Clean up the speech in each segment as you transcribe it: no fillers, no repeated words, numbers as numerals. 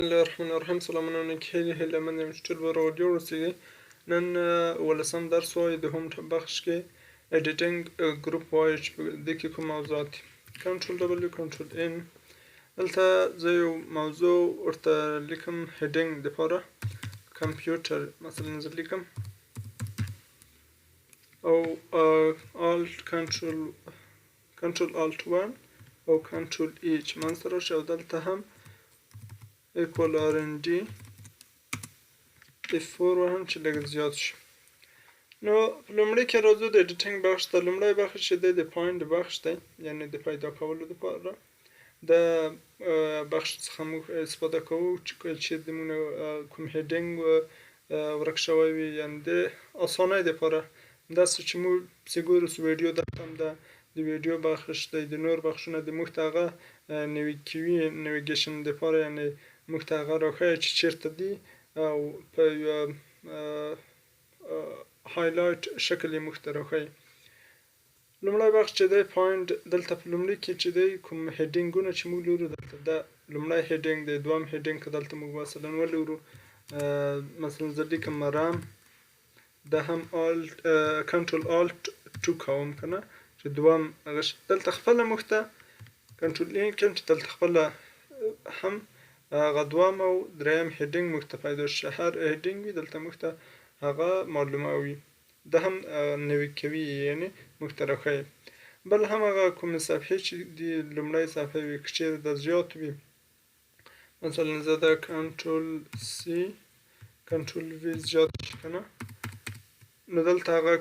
الله الرحمن الرحیم. سلامونه هیله من یم چې ټول به روغ جوړ اوسئ. نن 18 درس وایي د هم بخش کې ایډیټینګ ګروپ وایي چې په دې کې کوم موضوعات دي. کنټرول ډبلیو کنټرول ان. دلته زه یو موضوع ورته لیکم هیډینګ دپاره کمپیوټر مثلا زه لیکم او الټ کنټرول الټ 1 او کنټرول ای چې منځته راشي او دلته هم equal rnd f4 وهم چې لږ زیات شي. نو په لومړي کې راځو د ایډیټینګ بخش ته. لومړی بخش چې دی د پوینټ بخش دی، یعنې د پیدا کولو دپاره د بخش څخه موږ استفاده کوو چې چیرې موږ کوم هیډینګ ورک شوی وي، یعنې د اسانۍ دپاره داسې چې موږ پسې ګورو چې ویډیو دلته هم ده، د ویډیو بخش دی، د نور بخشونه د موږ ته هغه نیویګیشن دپاره، یعنې موږ ته هغه راښیي چې چیرته دي او په یوه هایلایټ شکل یې موږ ته راښیي. لومړی بخش چې دی پوینټ، دلته په لومړي کې چې دی کوم هیډینګونه چې موږ لرو دلته دا لومړی هیډینګ دی. دویم هیډینګ که دلته موږ مثلا ولرو، مثلا زه لیکم مرام، دا هم کنټرول الټ 2 کوم که نه چې دویم هغه دلته خپله موږ ته کنټرول ای کوم چې دلته خپله هم هغه دویم او دریم هیډینګ موږ ته پیدا شي. هر هیډینګ وي دلته موږ ته هغه معلوموي، دا هم نوي کوي، یعنې موږ ته راښیي. بل هم هغه کومې صفحې چې دي لومړۍ صفحې وي، که چیرې د زیات وي، مثلا زه دا کنټرول سی کنټرول وي زیات شي که نه، نو دلته هغه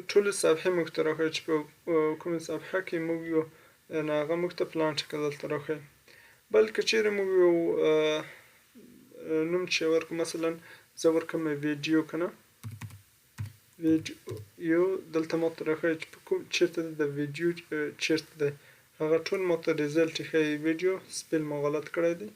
ټولې صفحې موږ ته راښیي چې په کومې صفحه کې موږ یو، نو هغه موږ ته پلان شکل دلته راښیي. بل که چیرې موږ یو نوم چې ورکړو، مثلا زه ورکړم ویډیو که نه، ویډیو دلته ماته راښیي چې کوم چیرته دی، د ویډیو چیرته دی، هغه ټول ماته ریزلټ ښیي. ویډیو سپیل ما غلط کړی دی،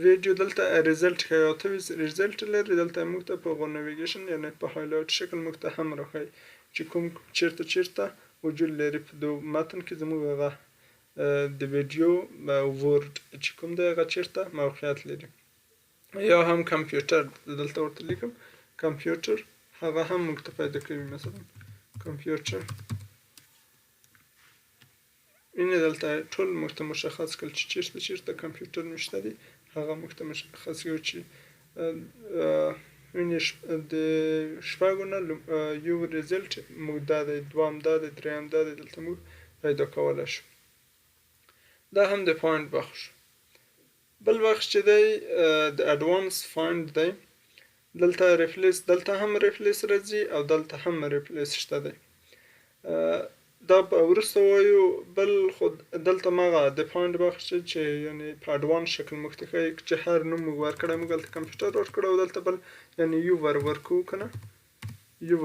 ویډیو دلته ریزلټ ښیي، اته ریزلټ لري. دلته موږ ته په نیویګیشن یعنې په هایلایټ شکل موږ ته هم راښیي چې کوم چیرته وجود لري. په متن کې زموږ هغه د ویډیو ورډ چې کوم دی هغه چیرته موقعیت لري. یا هم کمپیوټر، دلته ورته لیکم کمپیوټر، هغه هم موږ ته پیدا کوي. مثلا کمپیوټر اینې دلته ټول موږ ته مشخص کړل چې چیرته کمپیوټر نشته دی، هغه موږ ته مشخص کړي چې د شپږو نه یو ریزلټ موږ دا دی، دویم دا دی، دریم دا دی، دلته موږ پیدا کولی شو. دا هم د پوینټ بخش. بل بخش چې دی د اډوانس فایند دی، دلته ریفلیس، دلته هم ریفلیس راځي او دلته هم ریفلیس شته دی. دا به وروسته وایو. بل خو دلته مغه د پوینټ بخش چې یعنې په اډوانس شکل موږ ته ښیي چې هر نوم موږ ورکړی، موږ دلته کمپیوټر ورکړی او دلته بل یعنې یو ورکوو که نه، یو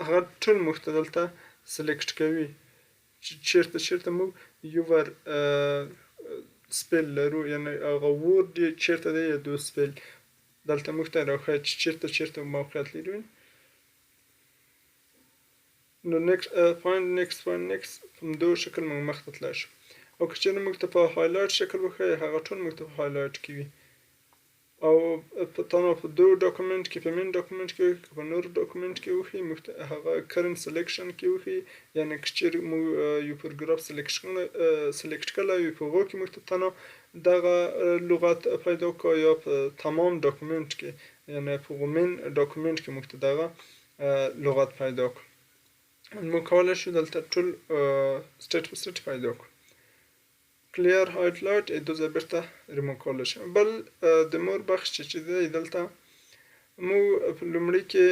هغه ټول موږ ته دلته سلیکټ کوي چې چیرته موږ یو سپیل لرو، یعنې هغه ورډ یې چیرته دی یا دو سپیل دلته موږ ته راښیي چې چیرته موقعیت لري. نو نیکسټ په همدغه شکل موږ مخته تللی شو. او که چیرې موږ ته په هایلایټ شکل وښیي، هغه ټول موږ ته په هایلایټ کې وي. او په تنها په دو ډاکومنټ کې، په مین ډاکومنټ کې وښیي، که په نور ډاکومنټ کې وښیي، موږ ته هغه کرنټ سلیکشن کې وښیي، یعنې که چیرې موږ یو پروګرام سلیکټ کړی وي، په هغو کې موږ ته تنها دغه لغت پیدا کړو، یا په تمام ډاکومنټ کې، یعنې په مین ډاکومنټ کې موږ ته دغه لغت پیدا کړو. موږ کولی شو دلته ټول سټیټ په سټیټ پیدا کړو. کلیر هایلایټ دو ځای بیرته ریموو کولی شو. بل د مور بخش چې دی، دلته موږ په لومړي کې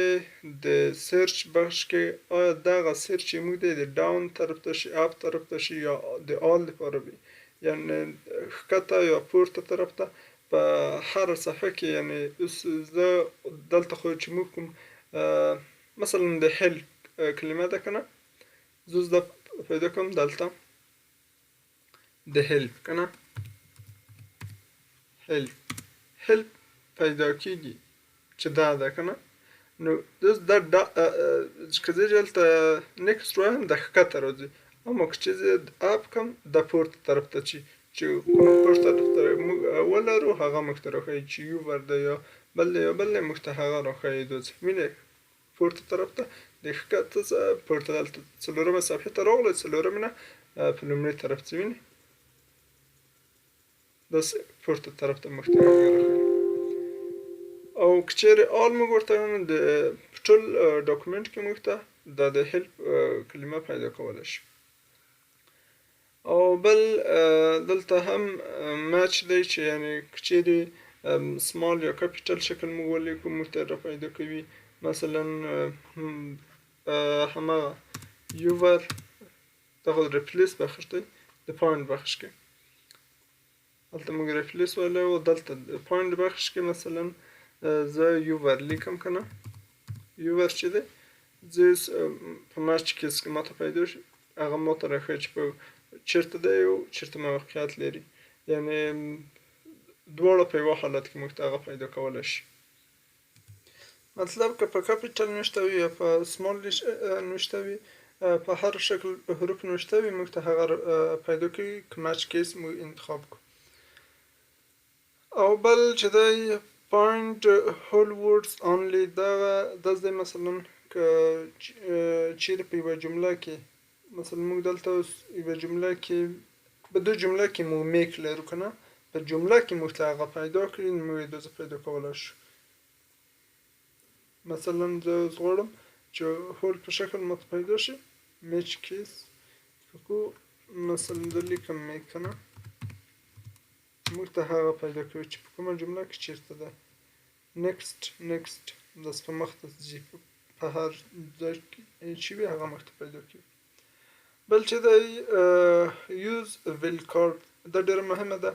د سرچ بخش کې آیا دغه سرچ چې موږ دی د ډاون طرف ته شي، اپ طرف ته شي، یا د آل دپاره وي، یعنې ښکته یا پورته طرف ته په هره صفحه کې. یعنې اوس زه دلته خو چې موږ کوم مثلا د هیلپ کلمه ده که نه، زه اوس دا پیدا کوم دلته د هیلپ که نه، هیلپ پیدا کېږي چې دا ده که نه. نو دا که زه دلته نیکسټ وایم د ښکته راځي، اما که چې زه اپ کم د پورته طرف ته چې کوم پورته طرف ته موږ ولرو هغه موږ ته راښیي چې یو ور ده یا بل دی یا بل دی موږ ته هغه راښیي دوز وینئ پورته طرف ته د ښکته پورته دلته څلورمه صفحې ته راغلو څلورمه نه په لومړي طرف څه وینئ داسې پورته طرف ته موږ ته راښیي او که چیرې آل موږ ورته ووایو د ټول ډاکومنټ کې موږ ته دا د هیلپ کلمه پیدا کولی شو او بل دلته هم مچ دی چې یعنې که چیرې سمال یا کپیټل شکل موږ ولیکو موږ ته را پیدا کوي مثلا همغه یوور دغه ریپلیس بخش دی د پوینټ بخش کې دلته موږ ریپلیس ویلی و دلته د پوینټ بخش کې مثلا زه یوور لیکم که نه یوور چې دی زه په مچ کې که ماته پیدا شي هغه ماته راښیي چې په چېرته دی او چېرته موقعیت لري یعنې دواړه په یوه حالت کې موږ ته هغه پیدا کولی شي مطلب که په کپیټل نوشته وي یا په سمال نوشته وي په هر شکل حروف نوشته وي موږ ته هغه پیدا کوي که مچ کیس موږ انتخاب کړو او بل چې دی point whole words only دا دی مثلا که چیرې په یوه جمله کې مثلا موږ دلته اوس یوه جمله کې په دو جمله کې مو میک لرو که نه په جمله کې موږ ته هغه پیدا کړي نو موږ یې داسې پیدا کولی شو مثلا زه اوس غواړم چې هول په شکل ماته پیدا شي میچ کیس فکو مثلا زه لیکم میک که نه موږ ته هغه پیدا کوي چې په کومه جمله کې چیرته ده نیکسټ داسې په مخ ته ځي په هر ځای کې چې وي هغه موږ ته پیدا کوي بل چې دی یوز ویل کارډ دا ډېره مهمه ده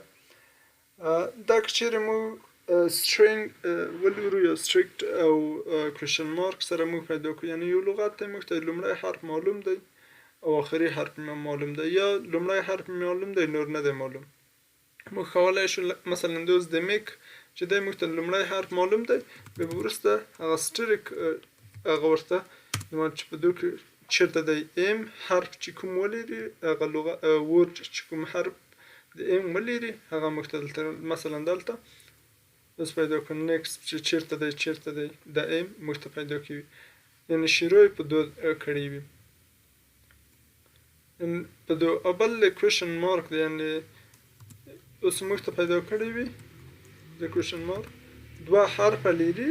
دا که چیرې موږ سترینګ ولرو یا ستریکټ او کوېشن مارک سره موږ پیدا کړو یعنې یو لغت دی موږ ته لومړی حرف معلوم دی او آخري حرف معلوم دی یا لومړی حرف معلوم دی نور نه دی معلوم موږ کولی شو مثلا دوز د میک چې دی موږ ته لومړی حرف معلوم دی بیا به وروسته هغه سټریک هغه ورته چې په دو کې چېرته دی ایم حرف چې کوم ولري هغه ورډ چې کوم حرف د ایم ولري هغه موږ ته دلته مثلا دلته اوس پیدا کړو نیکسټ چې چېرته دی د ایم موږ ته پیدا کوي یعنې شروع یې په دو کړی وي په دو او بل کوېشن مارک دی یعنې اوس موږ ته پیدا کړی وي د کوېشن مارک دوه حرفه لري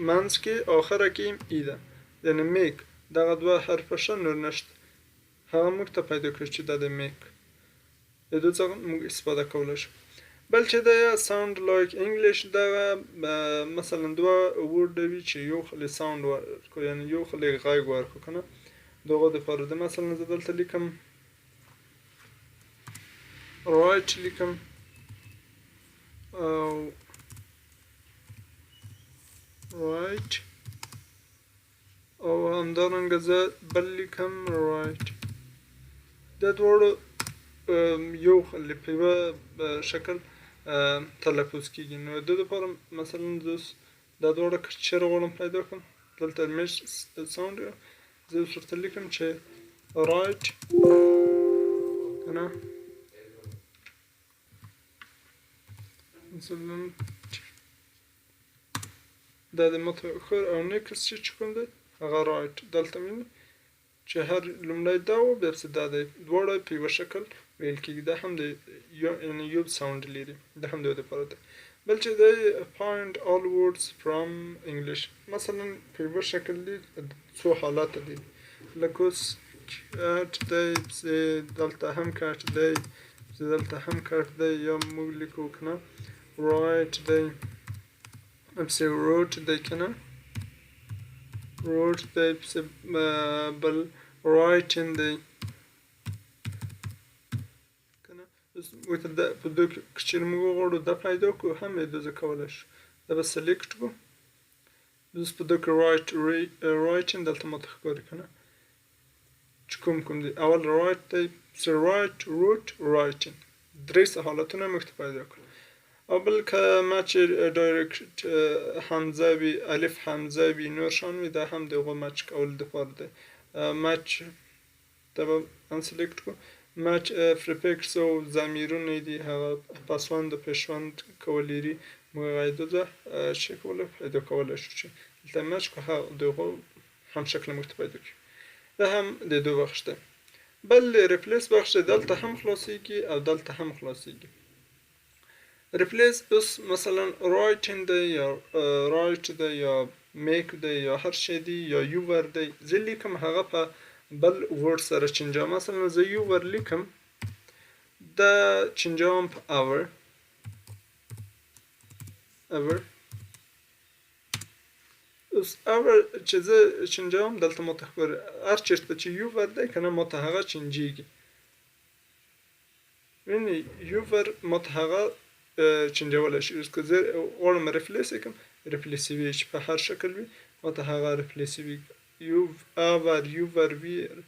منځ کې آخره کې هم ای ده یعنې میک دغه دوه حرفه شته نور نشته هغه موږ ته پیدا کړي چې دا د میک د دو څخه موږ استفاده کولی شو بل چې دی ساوند لایک انګلیش دغه مثلا دوه ورډ وي چې یو خلی ساوند ورکړو یعنې یو خلی غږ ورکړو که نه د هغو دپاره ده مثلا زه دلته لیکم رایټ لیکم او رایټ او همدارنګه زه بل لیکم رایټ دا دواړه یو خلی په یوه شکل تلفظ کېږي نو د دپاره مثلا زه اوس دا دواړه که چېرې غواړم پیدا کړم دلته میچ ساوند زه اوس ورته لیکم چې رایټ که نه مثلا دا د متأخر او نیکسټ چې کوم دی هغه رایټ دلته وینئ چې هر لومړی دا و بیا پسې دا دی دواړه په یوه شکل ویل کېږي دا هم د یعنې یو ساوند لري دا هم د یو دپاره دی بل چې دی find all words from English مثلا په یوه شکل دی څو حالته دي لکه اوس کټ دی پسې دلته هم کټ دی پسې دلته هم کټ دی یا موږ لیکو که نه رایټ دی پسې روټ دی که نه روټ دی پسې بل رایټین دی که نه اوس موږ ته په دو کې که چېرې موږ وغواړو دا پیدا کړو هم یې دوزه کولی شو دا به سلیکټ کړو اوس په دو کې رایټین دلته ماته ښکاري که نه چې کوم دی اول رایټ دی پسې رایټ روټ رایټین درې حالتونه موږ ته پیدا کړو او بل که مچ ډایرکټ حمزه وي الف حمزه وي نور شان وي دا هم د هغو مچ کولو دپاره دی مچ د دا به انسلیکټ کړو. مچ پریفکس او ضمیرونه دي هغه پسوند و پیشوند کولري موږ هغه دوزه چی کوله پیدا کولی شو چې دلته مچ که دغه هم شکل موږ ته پیدا کړي. دا هم د دو بخش دی. بل ریپلیس بخش دلته هم خلاصیږي او دلته هم خلاصیږي. ریپلیس اوس مثلا رایټینګ دی یا رایټ دی یا میک دی یا هر شی دی یا یوور دی، زه لیکم هغه په بل ورډ سره چینجوم. مثلا زه یوور لیکم دا چینجوم په اور اوس اور چې زه چینجوم دلته ماته ښکاري هر چېرته چې یوور دی که نه ماته هغه چینجېږي. وینې یوور ماته هغه چینجولی شي. اوس که زه غواړم ریپلیس یې کړم ریپلیسوي چې په هر شکل وي ماته هغه ریپلیسوي. اور یوور ویر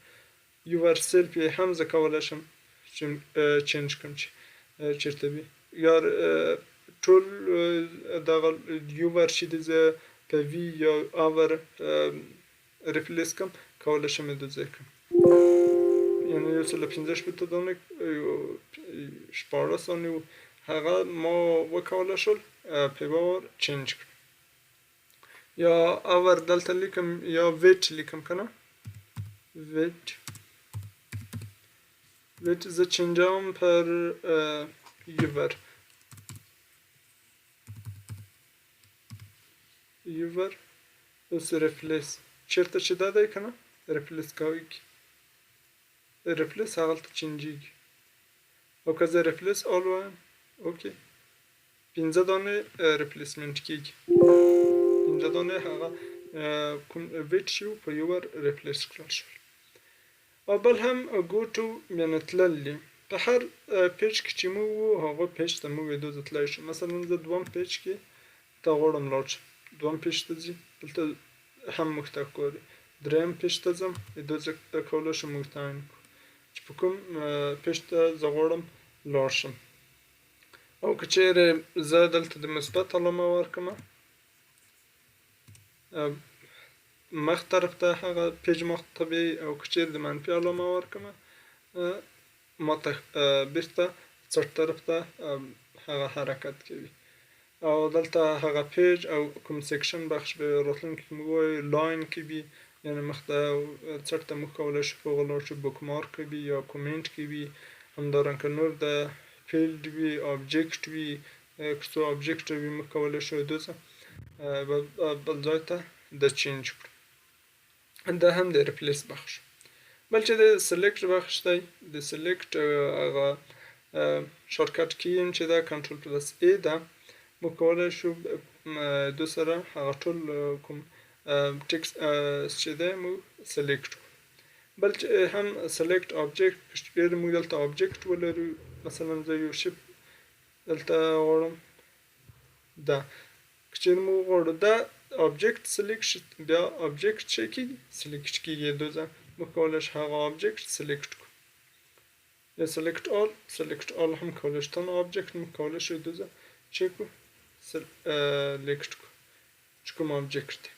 یوور سیلف یې هم زه کولی شم چینج کړم چې چېرته وي. یا ټول دغه یوور چې دی زه په وي یا اور ریپلیس کړم کولی شم یې د ځای کړم. یعنې 155 دانې 14 ثانیې هغه ما وکولی شول په یوه وار چینج کړم. یا اور دلته لیکم یا ویټ لیکم که نه ویټ زه چینجوم پر یوور اوس ریپلیس چېرته چې دا دی که نه ریپلیس کوي ریپلیس هغلته چینجېږي. او که زه ریپلیس آل وایم اوکې 15 دانې ریپلیسمنټ کېږي. 15 دانې هغه کوم ویټ شي په یوور ریپلیس کړل شول. او بل هم ګو ټو یعنې تلل دي په هر پیج کې چې موږ وو هغه پیج ته موږ دوزه تللی شو. مثلا زه دوم پیج کې ته غواړم لاړ شم دوم پیج ته ځي دلته هم موږ ته ښکاري. دریم پیج ته ځم دوزه کولی شم موږ تعین کړو چې په کوم پیج ته زه غواړم لاړ شم. او که چیرې زه دلته د مثبت علامه ورکړم مخ طرف ته هغه پیج مخ ته وي، او که چیرې د منفي علامه ورکړم ماته بیرته څټ طرف ته هغه حرکت کوي. او دلته هغه پیج او کوم سیکشن بخش به راتلونکي کې موږ وایو لاین کې وي یعنې مخ ته څټ ته موږ کولی شو په هغه لاړ شو بک مارک کې وي یا کومنټ کې وي. همدارنګه نور د فیلډ وي آبجیکټ وي که څو آبجیکټ وي موږ کولی شو دوزه بل ځای ته د چینج کړو. دا هم د ریپلیس بخش. بل چې د سلیکټ بخش دی د سلیکټ هغه شارټکټ کی چې دا کنټرول پلس ای ده موږ کولی شو دو سره هغه ټول کوم ټکسټ چې دی موږ سلیکټ کړو. بل هم سلیکټ آبجیکټ ډېر موږ دلته آبجیکټ ولرو. مثلا زه یو شیپ دلته غواړم دا که چېرې موږ غواړو دا آبجیکټ سلیکټ شي بیا آبجیکټ څه کېږي سلیکټ کېږي دوزه موږ کولی شو هغه آبجیکټ سلیکټ کړو. یا سلیکټ آل هم کولی شو تنها آبجیکټ موږ کولی شو دوزه چه کړو سلیکټ کړو چې کوم آبجیکټ دی.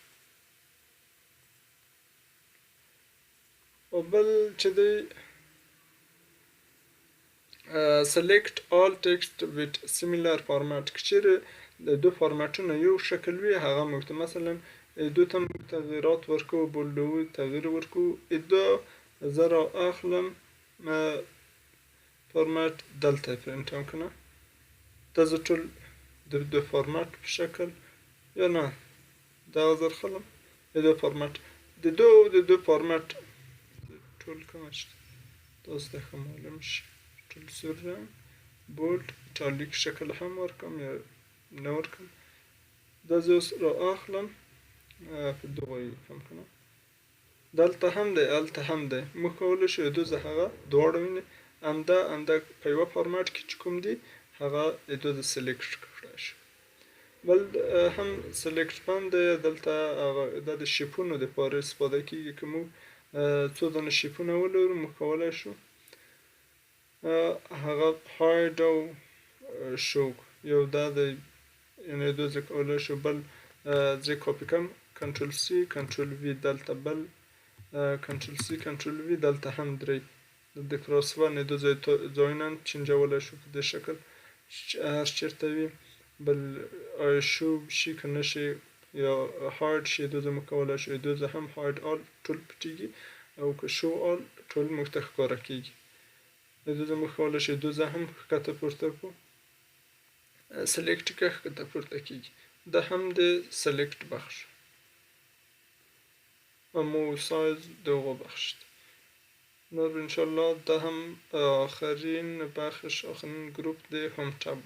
او بل چې دی select all text with similar format که چیرې د دو فارمټونه یو شکل وي هغه موږ ته مثلا دو ته موږ تغییرات ورکوو بولډوو تغییر ورکوو دا زه را اخلم فارمټ دلته پرنټوم که نه دا زه ټول د دو فارمټ په شکل یا نه دغه زه راخلم د دو فارمټ د دو فارمټ ټول کومه شته تاسو ته ښه معلوم شي ټول سور رنګ بولډ ایټالیک شکل هم ورکړم یا نه ورکړم دا زه اوس را اخلم په دغه یې کړم که نه دلته هم دی هلته هم دی موږ کولی شو دوزه هغه دواړه وینې همدا په یوه فارمټ کې چې کوم دي هغه دوزه سلیکټ کړای شو. بل هم سلیکټ بند دی دلته دا د شیپونو دپاره استفاده کېږي که موږ څو دانه شیپونه ولرو موږ کولی شو هغه هاید او شو یو دا دی یعنې دوزه کولی شو بل زه کاپي کړم کنټرول سی کنټرول وي دلته بل کنټرول سی کنټرول وی دلته هم درې د کراسور نه دو ځایونه چینجولی شو په دې شکل هر چېرته وي بل شو شي که نه شي یا هارد شي دو زه موږ کولی شو دو زه هم هارد آل ټول پټېږي او که شو آل ټول موږ ته ښکاره کېږي دو زه موږ کولی شو دو زه هم ښکته پورته کړو سلیکټ که ښکته پورته کېږي دا هم د سلیکټ بخش مو سایز د هغو بخش دی نور انشاءالله دا هم آخرین بخش آخرین گروپ د هوم تب